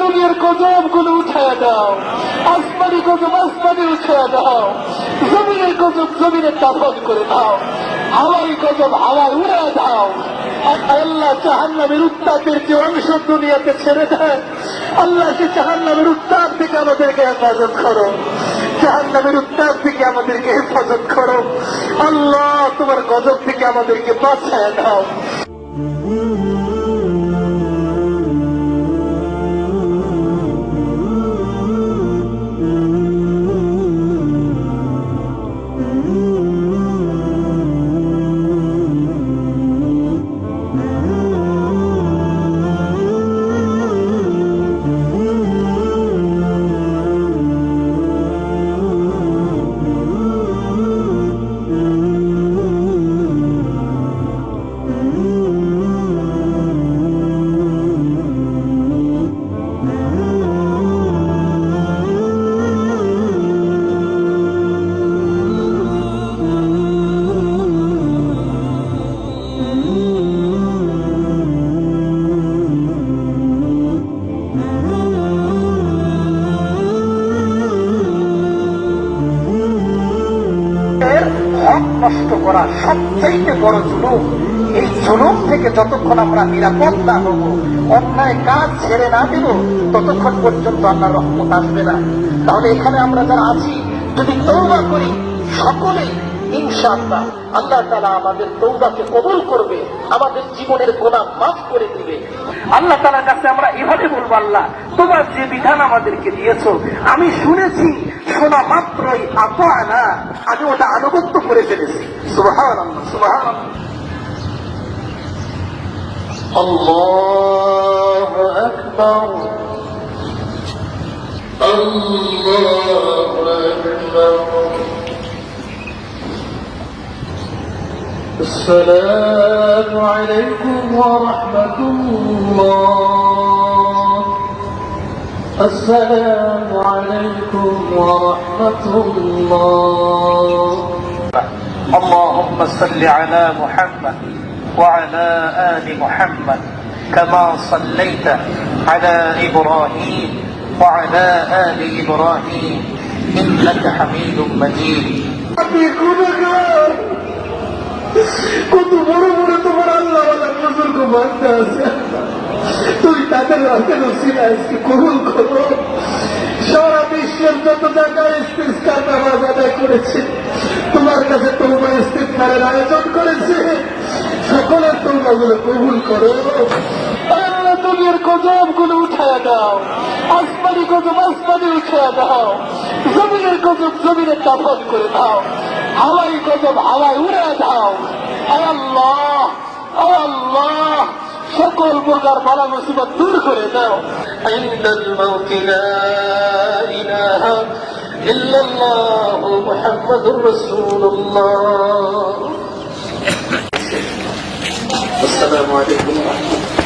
দুনিয়ার গজব গুলো উঠায় দাও, আসমানি গজব আসমানি উঠায় দাও, জমিনের গজব জমিনের দাফন করে দাও, হাওয়াই গজব হাওয়ায় উড়ে দাও। আল্লাহ জাহান্নামের উত্তাপের যে অংশ দুনিয়াতে ছেড়ে দেয়, আল্লাহ সে জাহান্নামের উত্তাপ থেকে আমাদেরকে হেফাজত করো, জাহান্নামের উত্তাপ থেকে আমাদেরকে হেফাজত করো। আল্লাহ তোমার গজব থেকে আমাদেরকে বাঁচায় দাও। হক নষ্ট করা সবচেয়ে বড় জুলুম। এই জুলুম থেকে যতক্ষণ আমরা নিরাপদ না হব, অন্যায় কাজ ছেড়ে না দেব, ততক্ষণ পর্যন্ত আল্লাহর রহমত আসবে না। তাহলে এখানে আমরা যারা আছি, যদি তওবা করি সকলে, ইনশাআল্লাহ আল্লাহ তাআলা আমাদের তওবাকে কবুল করবে, আমাদের জীবনের গুনাহ মাফ করে দিবে। আল্লাহ তাআলার কাছে আমরা এভাবে বলবো, আল্লাহ তোমার যে বিধান আমাদেরকে দিয়েছো, আমি শুনেছি, শোনা মাত্রই আতানা, আমি ওটা আনুগত্য করে ফেলেছি। সুবহানাল্লাহ, সুবহানাল্লাহ। আল্লাহু আকবার, আল্লাহু আকবার। السلام عليكم ورحمة الله. السلام عليكم ورحمة الله. اللهم صل على محمد وعلى آل محمد كما صليت على إبراهيم وعلى آل إبراهيم إنك حميد مجيد. কত বড় বড় তোমার আল্লাহ বুজুর্গ বান্দা আছে, তুই তাদের হাতের উসিলা আজকে কবুল করো। সারা বিশ্বের যত জায়গায় ইস্তিগফার নামাজ আদায় করেছে, তোমার কাছে তওবা ইস্তিগফারের আয়োজন করেছে, সকলের তওবাগুলো কবুল করো। আল্লাহ দুনিয়ার গজব গুলো উঠায় দাও, আসমানি গজব আসমানি উঠায় দাও, জমিনের গজব জমিনের দাফন করে দাও, হাওয়াই গজব হাওয়ায় উড়ে দাও। আল্লাহ আল্লাহ সকল প্রকার বালা মুসিবত দূর করে দাও। ইনদাল মাউতি লা ইলাহা ইল্লাল্লাহ মুহাম্মাদুর রাসূলুল্লাহ। আসসালামু আলাইকুম ওয়া রাহমাতুল্লাহ।